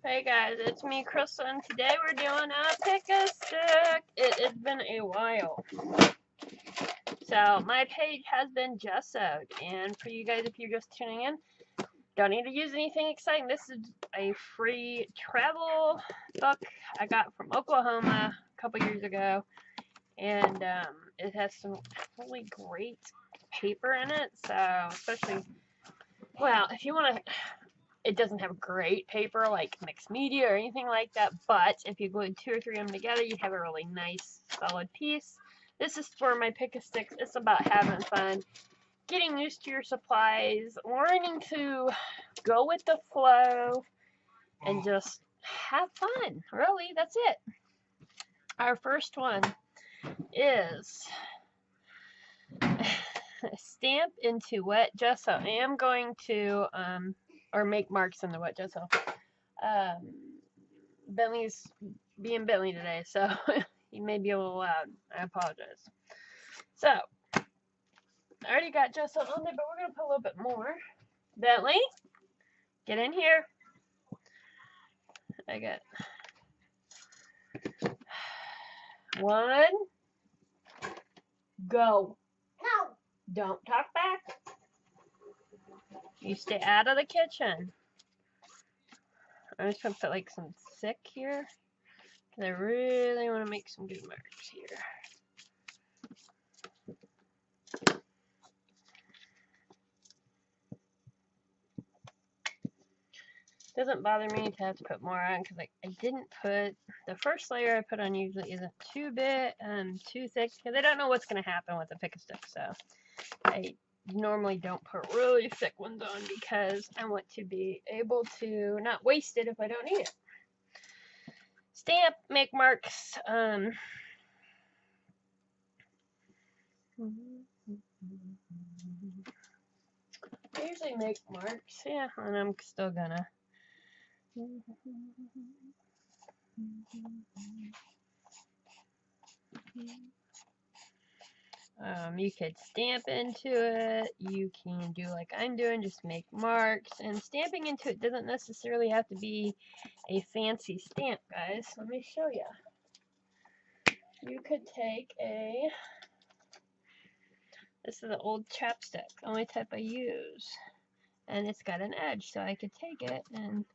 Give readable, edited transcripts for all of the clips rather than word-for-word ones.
Hey guys, it's me, Crystal, and today we're doing a pick-a-stick. It has been a while. So, my page has been gessoed, and for you guys, if you're just tuning in, don't need to use anything exciting. This is a free travel book I got from Oklahoma a couple years ago, and it has some really great paper in it, so especially, well, if you want to, it doesn't have great paper like mixed media or anything like that, but if you glue 2 or 3 of them together, you have a really nice solid piece. This is for my pick-a-sticks. It's about having fun, getting used to your supplies, learning to go with the flow, and just have fun. Really, that's it. Our first one is stamp into wet gesso. I am going to, or make marks in the wet gesso. Bentley's being Bentley today, so he may be a little loud. I apologize. So, I already got gesso on there, but we're going to put a little bit more. Bentley, get in here. I got 1, go. No. Don't talk back. You stay out of the kitchen. I'm just going to put like some thick here, because I really want to make some good marks here. Doesn't bother me to have to put more on, because I didn't put, the first layer I put on usually isn't too big, too thick, because I don't know what's going to happen with the pick-a-stick, so I normally don't put really thick ones on because I want to be able to not waste it if I don't need it. Stamp, make marks. I usually make marks, yeah, and I'm still gonna. You could stamp into it, you can do like I'm doing, just make marks, and stamping into it doesn't necessarily have to be a fancy stamp, guys. Let me show you. You could take this is an old chapstick, the only type I use, and it's got an edge, so I could take it and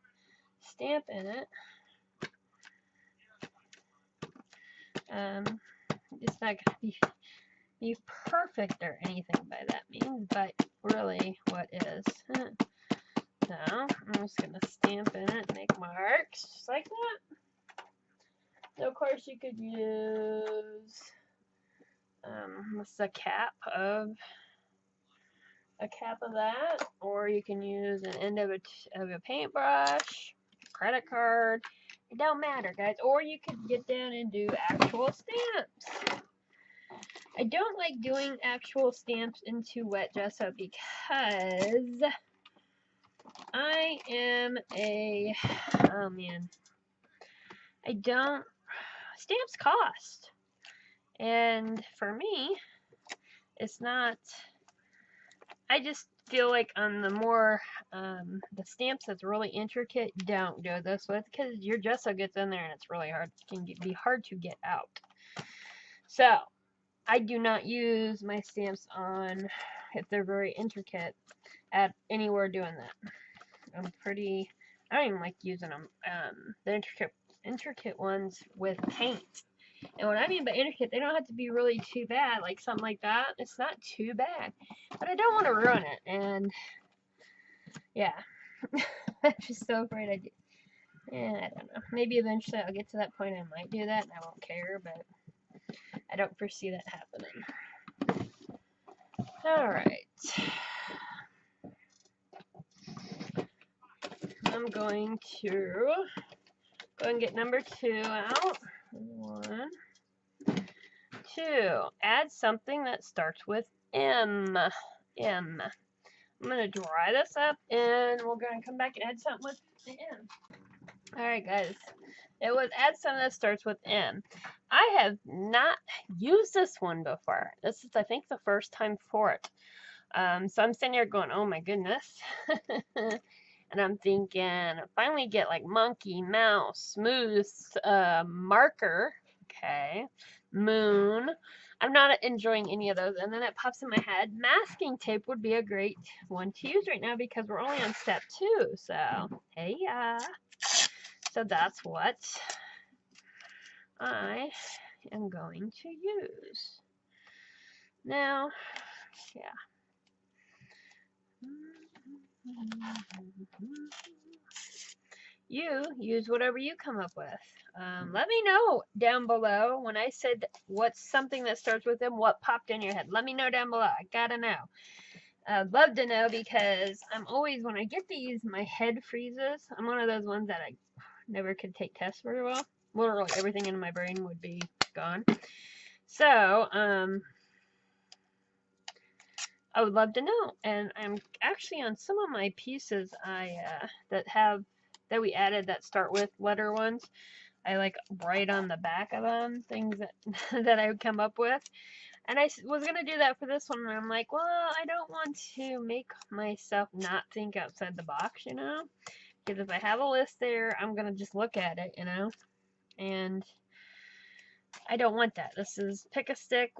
stamp in it. It's not going to be perfect or anything by that means, but really what is. So I'm just going to stamp in it, make marks, just like that. So of course you could use, this is a cap of that, or you can use an end of a paintbrush, credit card. It don't matter, guys. Or you could get down and do actual stamps. I don't like doing actual stamps into wet gesso because I am a, oh man, stamps cost. And for me, it's not, I just feel like on the more, the stamps that's really intricate, don't do this with, because your gesso gets in there and it's really hard, it can be hard to get out. So, I do not use my stamps on, if they're very intricate, at anywhere doing that. I don't even like using them, the intricate ones with paint. And what I mean by intricate, they don't have to be really too bad, like something like that. It's not too bad, but I don't want to ruin it, and yeah, I'm just so afraid I do. Yeah, I don't know. Maybe eventually I'll get to that point I might do that and I won't care, but I don't foresee that happening. Alright. I'm going to go and get number 2 out. 1, 2. Add something that starts with M. M. I'm going to dry this up and we're going to come back and add something with the M. Alright guys, it was add something that starts with M. I have not used this one before. This is, I think, the first time for it. So I'm sitting here going, oh my goodness. And I'm thinking, finally get like monkey, mouse, moose, marker, okay, moon. I'm not enjoying any of those. And then it pops in my head, masking tape would be a great one to use right now because we're only on step 2. So, hey, so that's what I am going to use. Now, yeah. You use whatever you come up with. Let me know down below when I said what's something that starts with them, what popped in your head. Let me know down below. I gotta know. I'd love to know because I'm always, when I get these, my head freezes. I'm one of those ones that I never could take tests very well. Literally everything in my brain would be gone. So, I would love to know. And I'm actually on some of my pieces that we added that start with letter ones. I like write on the back of them things that that I would come up with. And I was gonna do that for this one, and I'm like, well, I don't want to make myself not think outside the box, you know? Because if I have a list there, I'm gonna just look at it, you know? And I don't want that. This is pick a stick.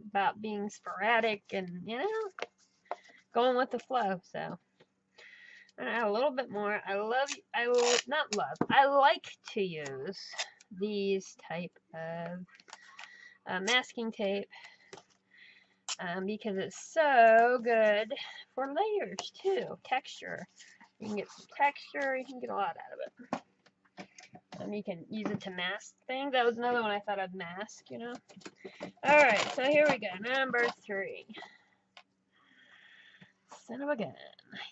About being sporadic and, going with the flow. So and add a little bit more. I like to use these type of masking tape because it's so good for layers too. Texture. You can get some texture. You can get a lot out of it. And you can use it to mask things. That was another one I thought I'd mask, you know. Alright, so here we go. Number 3. Son of a gun.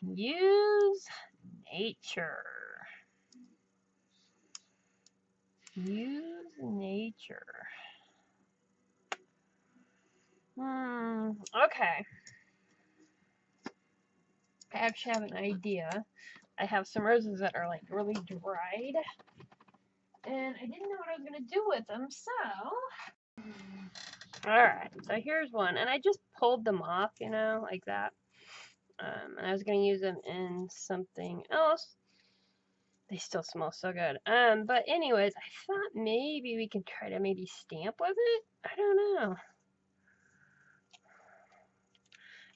Use nature. Use nature. Okay. I actually have an idea. I have some roses that are like really dried. And I didn't know what I was going to do with them, so. Alright, so here's one. And I just pulled them off, like that. And I was going to use them in something else. They still smell so good. But anyways, I thought maybe we could try to maybe stamp with it. I don't know.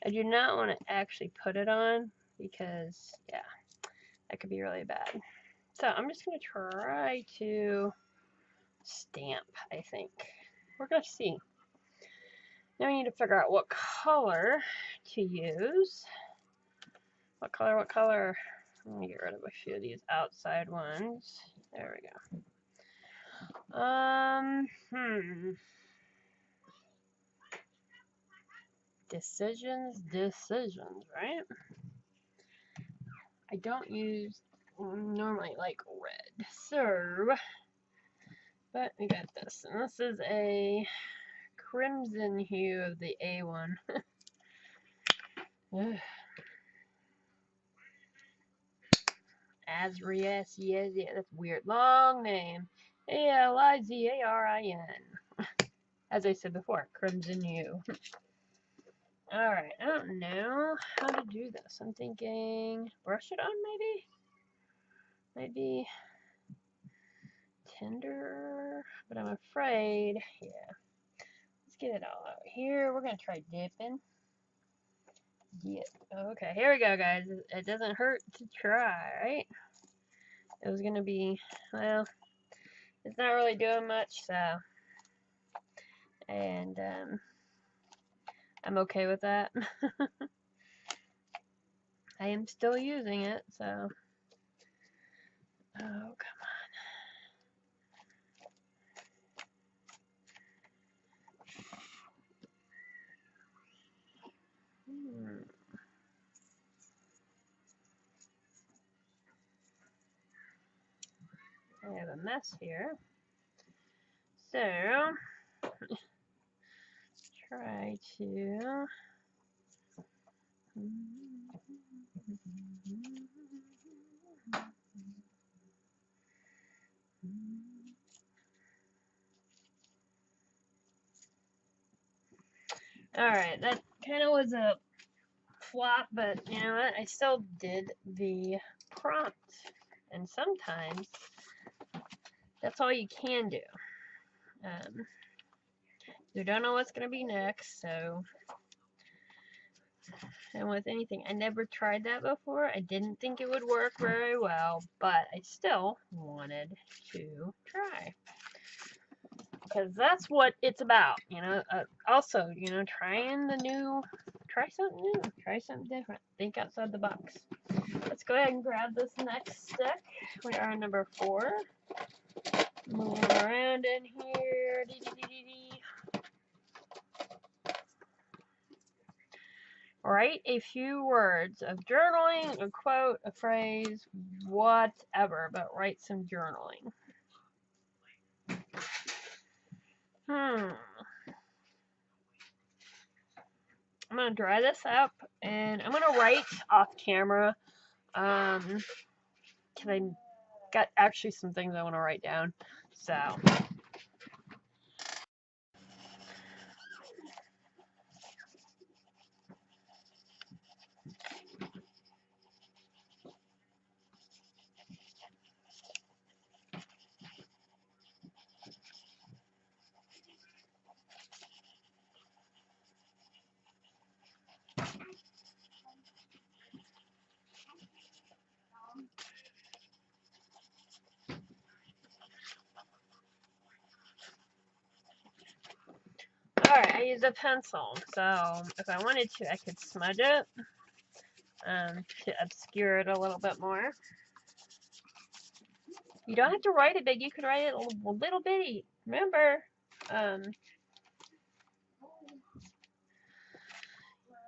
I do not want to actually put it on because, yeah, that could be really bad. So I'm just going to try to stamp, I think. We're going to see. Now we need to figure out what color to use. What color? Let me get rid of a few of these outside ones. There we go. Decisions, right? I don't normally like red, so, but we got this, and this is a crimson hue of the A1. Azrias, yeah, that's weird. Long name. Alizarin. As I said before, crimson hue. Alright, I don't know how to do this. I'm thinking brush it on maybe? Maybe tinder, but I'm afraid, yeah. Let's get it all out here. We're going to try dipping. Dip. Okay, here we go, guys. It doesn't hurt to try, right? It was going to be, well, it's not really doing much, so. And, I'm okay with that. I am still using it, so. Oh, come on. I have a mess here. So, try to. Alright, that kind of was a flop, but you know what? I still did the prompt. And sometimes that's all you can do. You don't know what's going to be next, so. And with anything, I never tried that before. I didn't think it would work very well, but I still wanted to try. Because that's what it's about, you know. Also, you know, try something new, try something different. Think outside the box. Let's go ahead and grab this next stick. We are on number 4. Moving around in here. Write a few words of journaling, a quote, a phrase, whatever, but write some journaling. I'm going to dry this up, and I'm going to write off camera, because I got actually some things I want to write down, so. Alright, I use a pencil, so if I wanted to, I could smudge it to obscure it a little bit more. You don't have to write it big, you can write it a little bitty. Remember,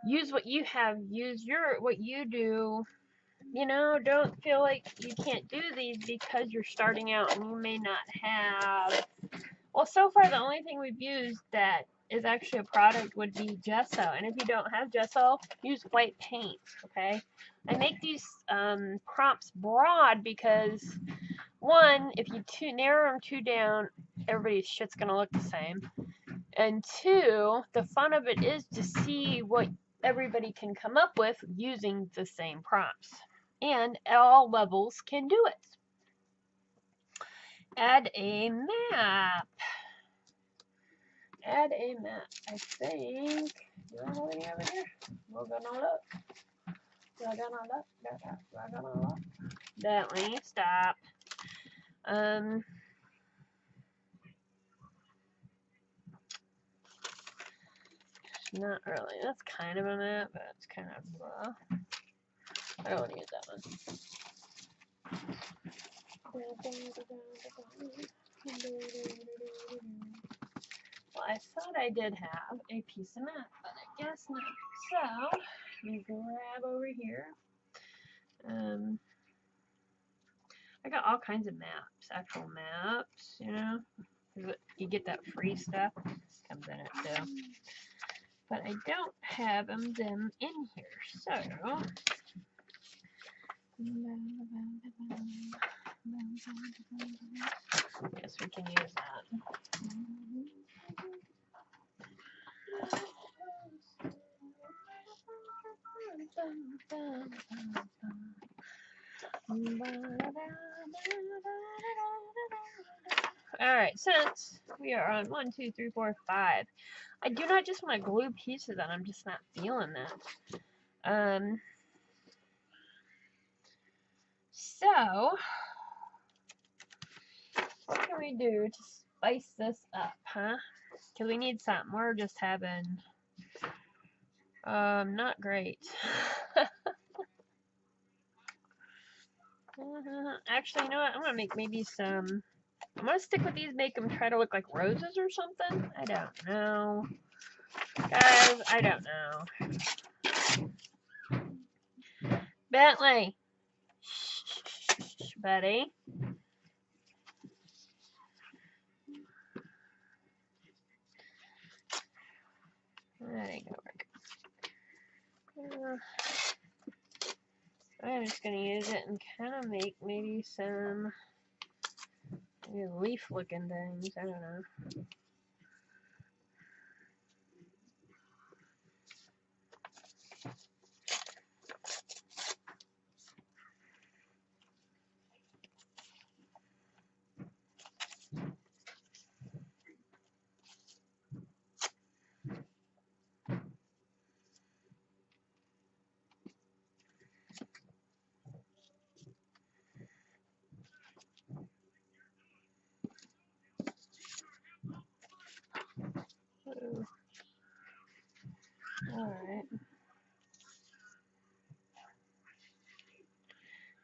use what you have, use what you do. You know, don't feel like you can't do these because you're starting out and you may not have. Well, so far the only thing we've used that is actually a product would be gesso, and if you don't have gesso, use white paint. Okay, I make these prompts broad because, one, if you narrow them too down, everybody's shit's gonna look the same, and two, the fun of it is to see what everybody can come up with using the same prompts, and all levels can do it. Add a map. Add a map. I think. Do I have any over here? We're gonna look. We're gonna look. Bentley, stop. Not really. That's kind of a map, but it's kind of blah. I don't want to use that one. Well, I thought I did have a piece of map, but I guess not. So, let me grab over here. I got all kinds of maps, actual maps, you know. You get that free stuff, comes in it too. But I don't have them in here, so guess we can use that. Alright, since we are on 1, 2, 3, 4, 5, I do not just want to glue pieces on, I'm just not feeling that. So, what can we do to spice this up, huh? Because we need something. We're just having, not great. Actually, you know what? I'm going to make maybe some, I'm going to stick with these, make them try to look like roses or something. I don't know. Guys, I don't know. Bentley. Shh, buddy. That ain't gonna work. I'm just gonna use it and kind of make maybe some leaf looking things. I don't know.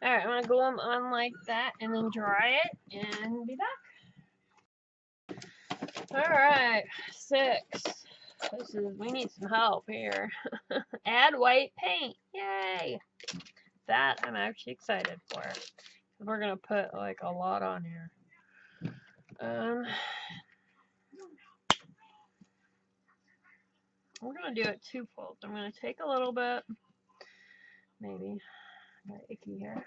Alright, I'm going to glue them on like that and then dry it and be back. Alright, 6. We need some help here. Add white paint. Yay! That I'm actually excited for. We're going to put like a lot on here. We're going to do it twofold. I'm going to take a little bit, maybe, got icky here.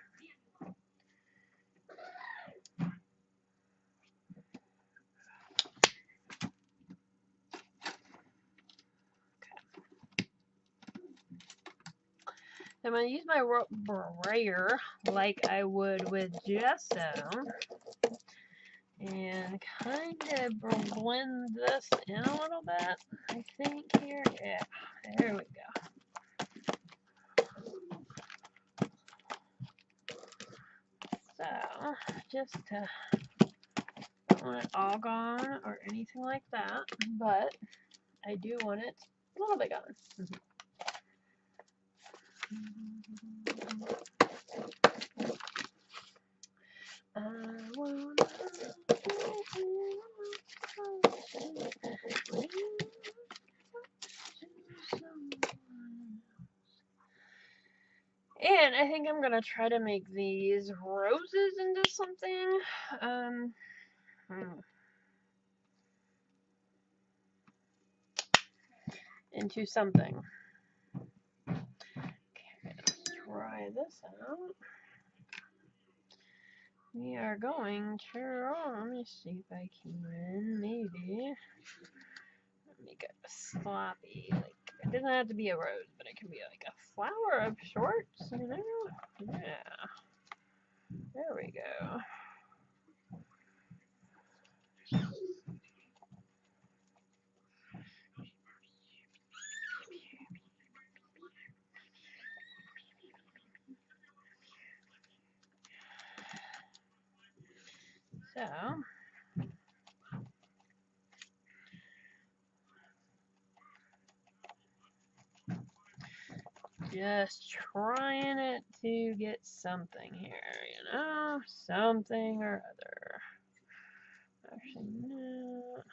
I'm going to use my brayer like I would with gesso and kind of blend this in a little bit, I think here. Yeah, there we go. So, just to, don't want it all gone or anything like that, but I do want it a little bit gone. And I think I'm gonna try to make these roses into something. Into something. Okay, let's try this out. We are going to, let me see if I can, maybe make it sloppy. Like, it doesn't have to be a rose, but it can be like a flower of sorts, you know? Yeah. There we go. So, just trying it to get something here, you know? Something or other. Actually, no.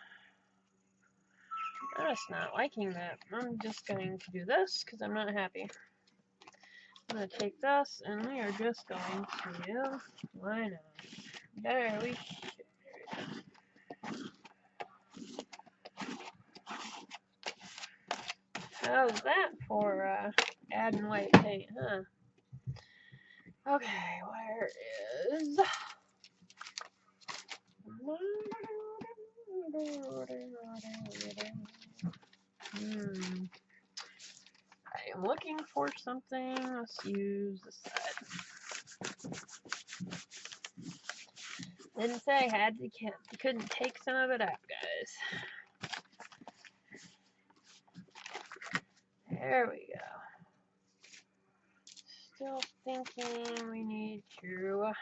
I'm just not liking that. I'm just going to do this because I'm not happy. I'm going to take this and we are just going to line up. There we go. How's that for adding white paint, huh? Okay, where is... I am looking for something. Let's use this side. Didn't say I had to, couldn't take some of it out, guys. There we go. Still thinking we need to...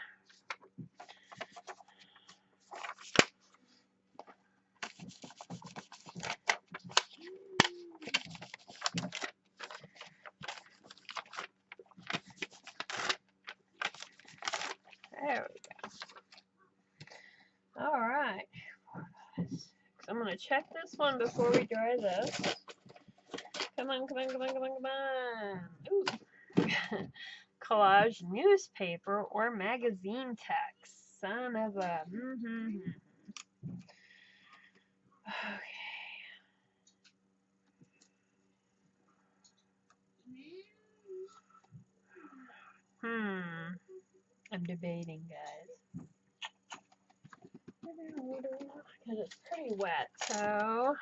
There we go. Alright. I'm going to check this one before we dry this. Come on, come on, come on, come on, come on. Ooh. Collage newspaper or magazine text. Son of a... Okay. I'm debating, guys. Because it's pretty wet, so...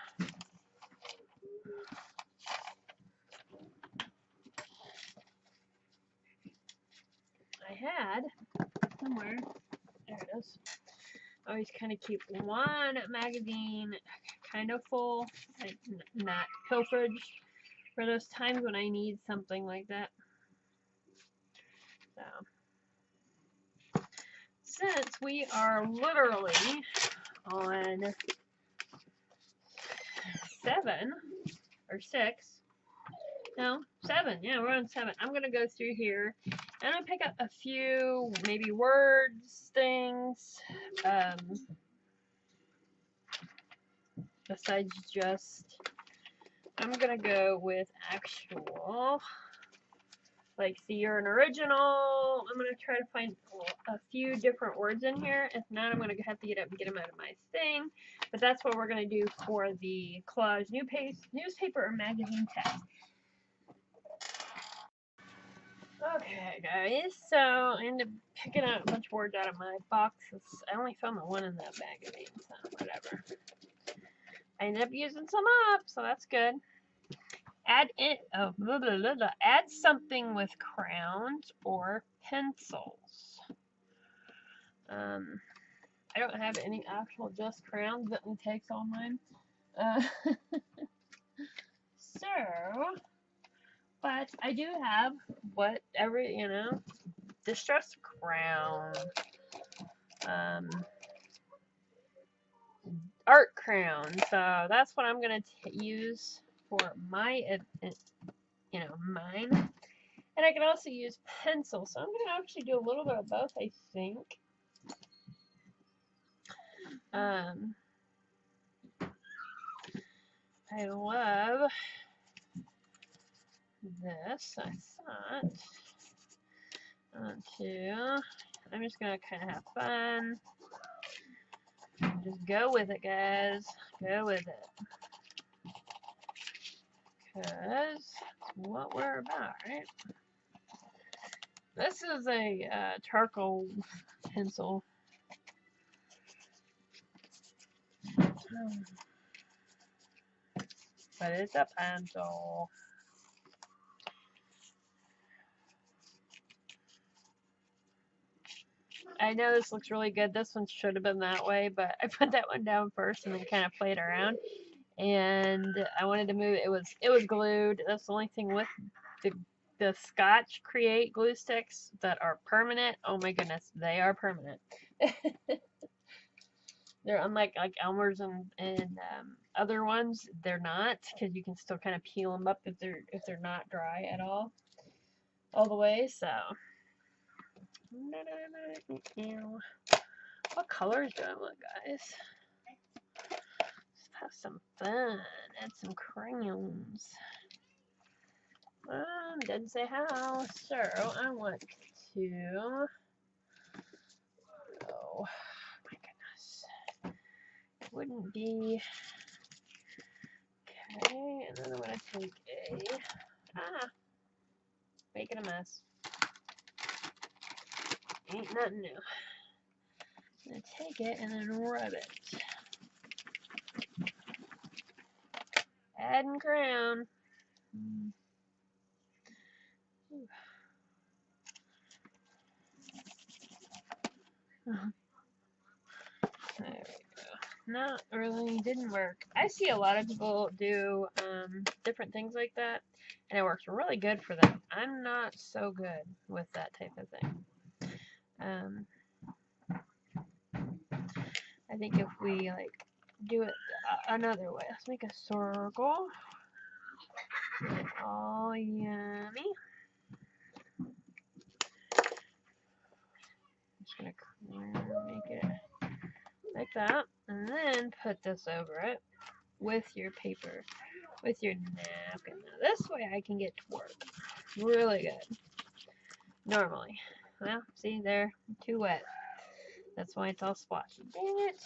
I had somewhere, there it is. I always kind of keep one magazine kind of full, like not pilferage, for those times when I need something like that. So, since we are literally on 7 or 6, No, 7. Yeah, we're on 7. I'm going to go through here. I'm going to pick up a few, maybe words, things, besides just, I'm going to go with actual, like, see, you're an original. I'm going to try to find a few different words in here. If not, I'm going to have to get up and get them out of my thing. But that's what we're going to do for the collage newspaper or magazine text. Okay, guys, so I ended up picking out a bunch of words out of my boxes. I only found the one in that magazine, so whatever. I ended up using some up, so that's good. Add something with crowns or pencils. I don't have any actual just crowns that only takes all mine. So, but I do have whatever, you know, distressed crown, art crown. So that's what I'm gonna use for my, you know, mine. And I can also use pencil. So I'm gonna actually do a little bit of both, I think. I love this. I thought. I'm just gonna kind of have fun. Just go with it, guys. Go with it. Because that's what we're about, right? This is a charcoal pencil. But it's a pencil. I know this looks really good. This one should have been that way, but I put that one down first and then kind of played around. And I wanted to move it. It was glued. That's the only thing with the Scotch Create glue sticks that are permanent. Oh my goodness, they are permanent. They're unlike like Elmer's and other ones. They're not, because you can still kind of peel them up if they're not dry at all the way. So. What colors do I want, guys? Let's have some fun. Add some crayons. Didn't say how. So I want to. Oh my goodness. It wouldn't be. Okay, and then I'm gonna take making a mess. Ain't nothing new. I'm gonna take it and then rub it. Adding crown. There we go. Not really, didn't work. I see a lot of people do different things like that, and it works really good for them. I'm not so good with that type of thing. I think if we like do it another way, let's make a circle. Oh, yummy. Just gonna make it like that, and then put this over it with your paper, with your napkin. Now this way I can get to work really good. Normally. Well, see there, too wet. That's why it's all splotchy. Dang it.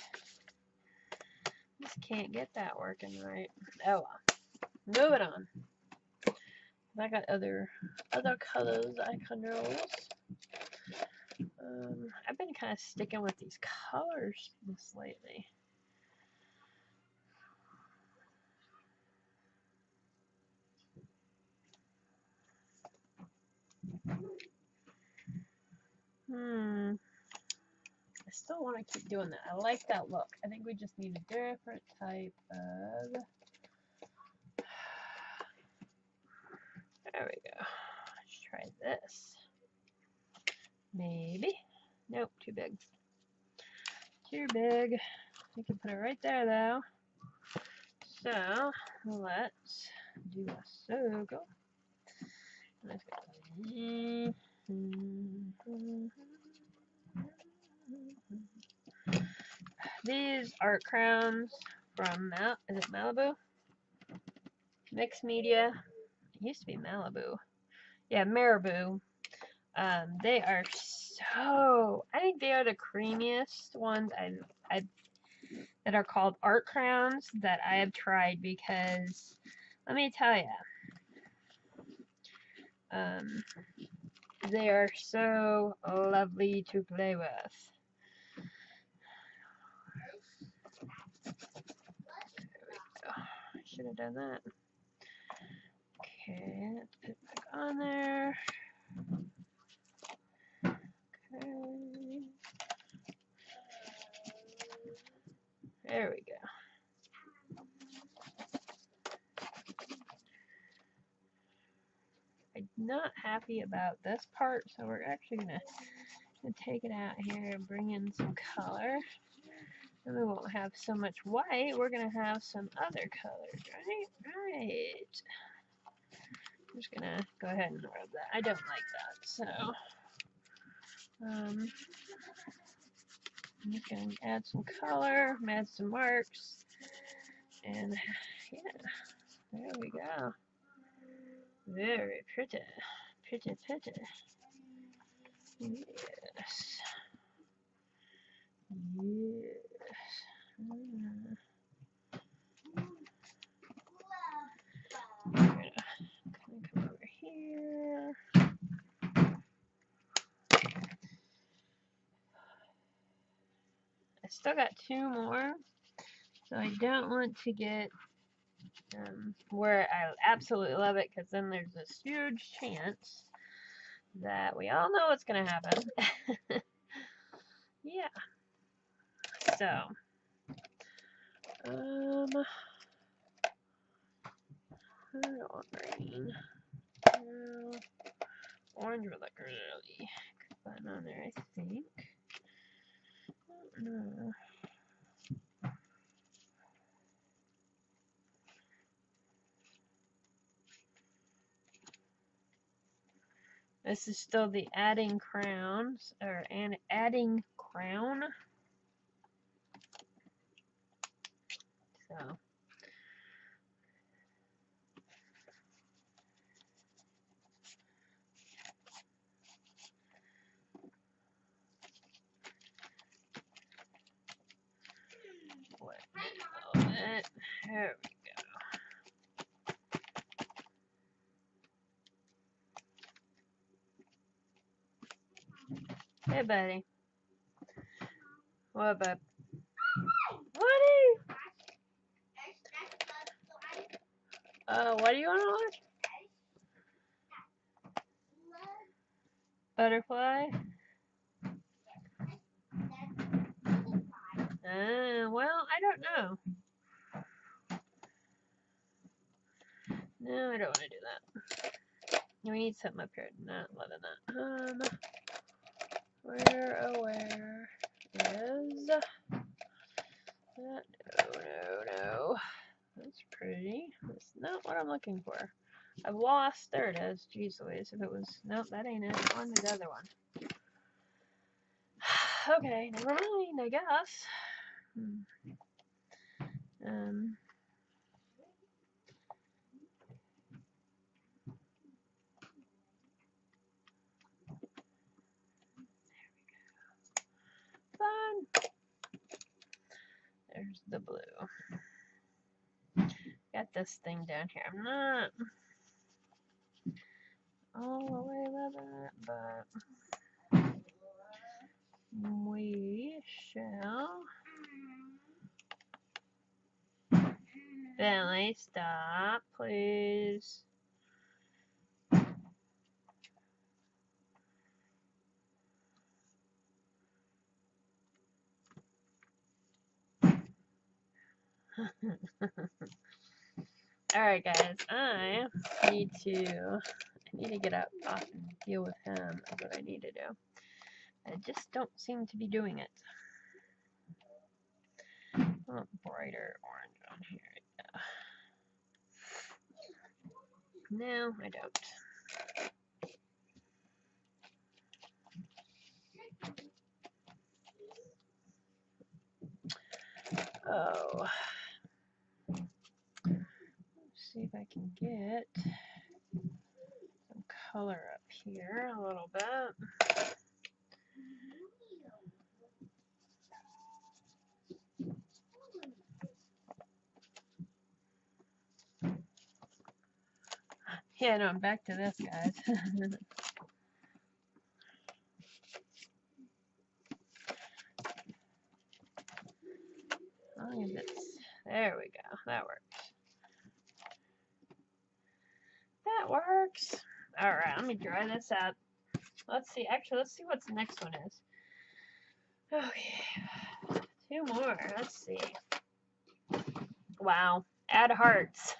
Just can't get that working right. Oh well. Move it on. I got other colors I can use. I've been kind of sticking with these colors this lately. I still want to keep doing that. I like that look. I think we just need a different type of. There we go. Let's try this. Maybe. Nope, too big. Too big. We can put it right there though. So let's do a circle. Let's go. These are crowns from is it Malibu? Mixed Media. It used to be Malibu. Yeah, Marabou. They are so. I think they are the creamiest ones I've that are called art crowns that I have tried because let me tell you, they are so lovely to play with. I should have done that. Okay, let's put it back on there. Okay. There we go. I'm not happy about this part, so we're actually gonna take it out here and bring in some color. And we won't have so much white, we're gonna have some other colors, right? Right. I'm just gonna go ahead and rub that. I don't like that, so I'm just gonna add some color, add some marks, and yeah, there we go. Very pretty, pretty, pretty. Yes. Yes. I'm gonna come over here. I still got two more, so I don't want to get where I absolutely love it, because then there's this huge chance that we all know what's going to happen. Yeah. So, I don't want green. No, orange would look really fun on there, I think. No. This is still the adding crowns, or adding crown. So. What? There we go. Hey, buddy. What, bub? What do you want to watch? Butterfly? Well, I don't know. No, I don't want to do that. We need something up here. Not loving that. Where is that? No. That's pretty. That's not what I'm looking for. I've lost. There it is. Jeez Louise. If it was. Nope, that ain't it. On the other one. Okay, never mind, I guess. Fun. There's the blue. Got this thing down here. I'm not all the way loving it, but we shall. Bentley, stop, please. Alright guys, I need to get up off and deal with him. That's what I need to do. I just don't seem to be doing it. I want brighter orange on here. Yeah. No, I don't. So, let's see if I can get some color up here a little bit. Yeah, no, I'm back to this, guys. Look at this. There we go. That works. That works. Alright, let me dry this up. Let's see. Actually, let's see what the next one is. Okay. 2 more. Let's see. Wow. Add hearts.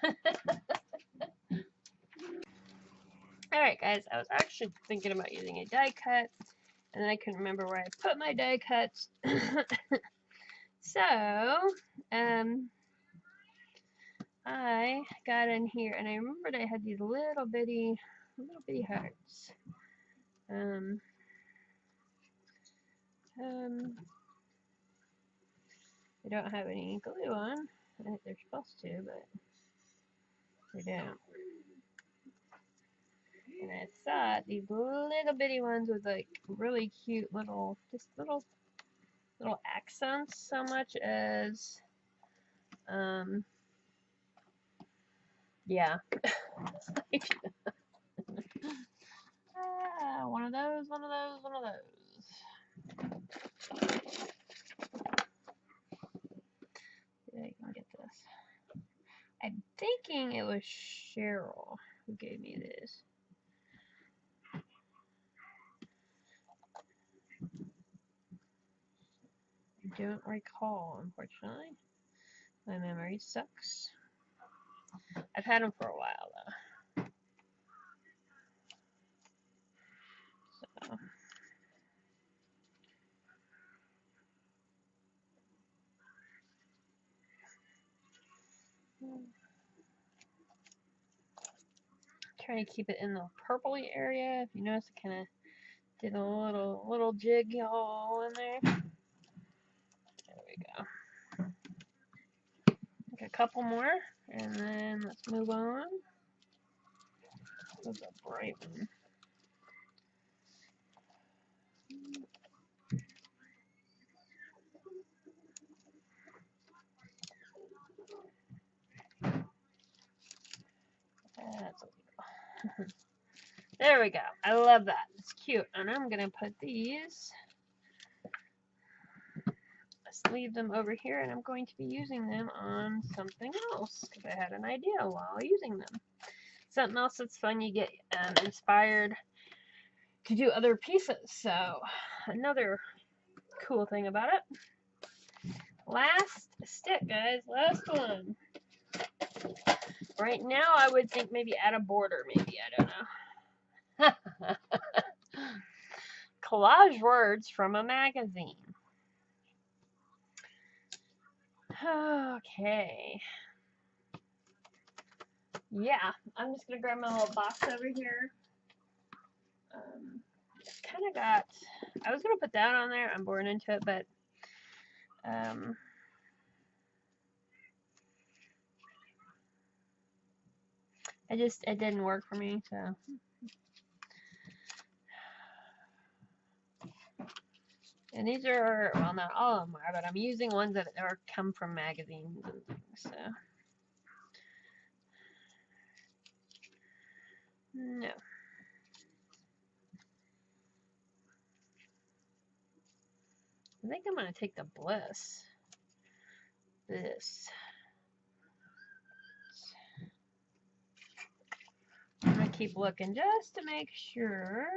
Alright, guys. I was actually thinking about using a die cut. And then I couldn't remember where I put my die cuts. So, I got in here, and I remembered I had these little bitty hearts. They don't have any glue on. I think they're supposed to, but they don't. And I thought these little bitty ones with like really cute little, just little accents, so much as, yeah. One of those. See if I can get this. I'm thinking it was Cheryl who gave me this. I don't recall, unfortunately. My memory sucks. I've had them for a while, though. So. Trying to keep it in the purpley area. If you notice, I kind of did a little jig all in there. There we go. Like a couple more, and then let's move on. This is a bright one. That's illegal. There we go. I love that. It's cute. And I'm going to put these, let's leave them over here, and I'm going to be using them on something else because I had an idea while using them. Something else that's fun, you get inspired to do other pieces. So another cool thing about it. Last stick, guys. Last one. Right now, I would think maybe add a border, maybe. I don't know. Collage words from a magazine. Okay. Yeah, I'm just going to grab my little box over here. Kind of got, I was going to put that on there. I'm bored into it, but it didn't work for me, so. And these are, well, not all of them are, but I'm using ones that are come from magazines and things, so. No. I think I'm going to take the Bliss. This. I'm going to keep looking just to make sure.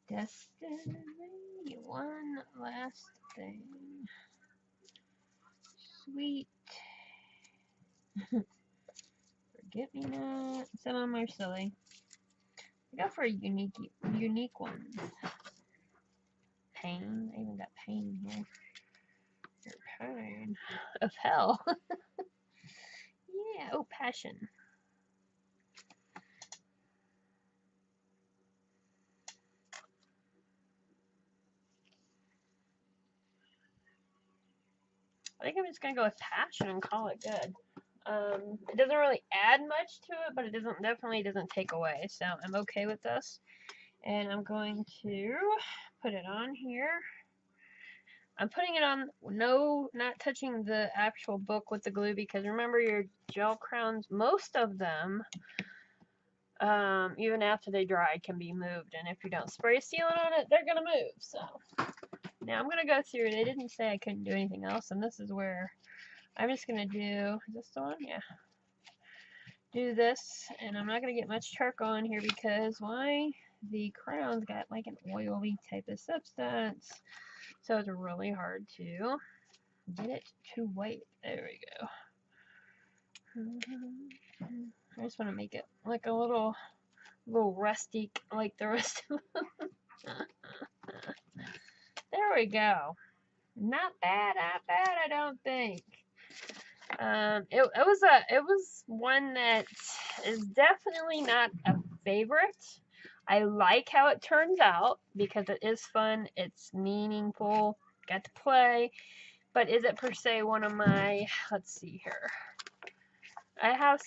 Destiny, one last thing. Sweet. Forget me not. Some of them are silly. I go for unique ones. Pain. I even got pain here. Your pain of hell. Yeah. Oh, passion. think I'm just gonna go with passion and call it good. It doesn't really add much to it, but it definitely doesn't take away. So I'm okay with this. And I'm going to put it on here. I'm putting it on, no, not touching the actual book with the glue, because remember your gel crowns, most of them, even after they dry, can be moved. And if you don't spray sealant on it, they're going to move. So now I'm going to go through. They didn't say I couldn't do anything else. And this is where I'm just going to do, is this the one? Yeah. Do this. And I'm not going to get much charcoal in here because why? The crown's got like an oily type of substance. So it's really hard to get it to white. There we go. I just want to make it like a little rusty, like the rest of them. There we go. Not bad, I don't think. It was one that is definitely not a favorite. I like how it turns out because it is fun, it's meaningful, got to play, but is it per se one of my, let's see here. I have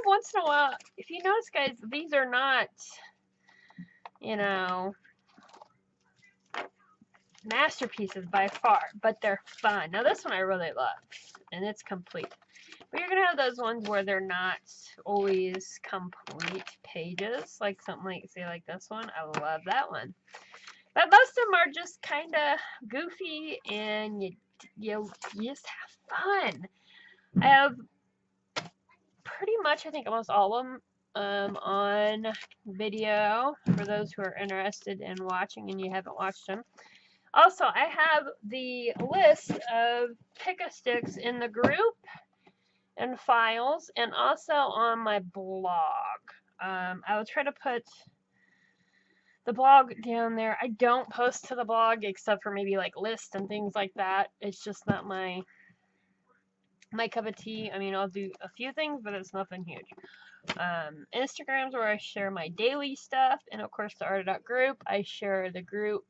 once in a while, if you notice guys, these are not, you know, masterpieces by far, but they're fun. Now this one I really love, and it's complete. But you're going to have those ones where they're not always complete pages, like something like, say, like this one. I love that one. But most of them are just kind of goofy, and you just have fun. I have pretty much, I think, almost all of them on video for those who are interested in watching and you haven't watched them. Also, I have the list of Pick-a-Sticks in the group and files, and also on my blog. I will try to put the blog down there. I don't post to the blog except for maybe like lists and things like that. It's just not my cup of tea. I mean, I'll do a few things, but it's nothing huge. Instagram's where I share my daily stuff, and of course the Art group. I share the group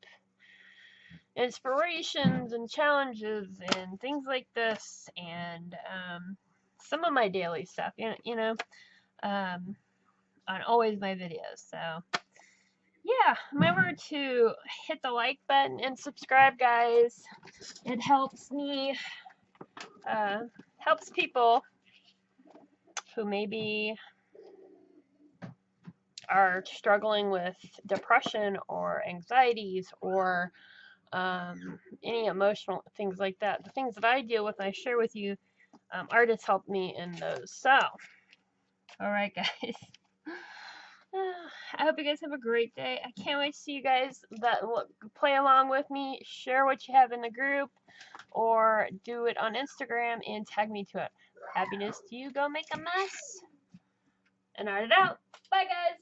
inspirations and challenges and things like this, and some of my daily stuff, on always my videos. So yeah, remember to hit the like button and subscribe, guys. It helps me, helps people who maybe are struggling with depression or anxieties or any emotional things like that. The things that I deal with, I share with you. Art has helped me in those. So, all right, guys. I hope you guys have a great day. I can't wait to see you guys that play along with me. Share what you have in the group or do it on Instagram and tag me to it. Happiness to you. Go make a mess. And art it out. Bye, guys.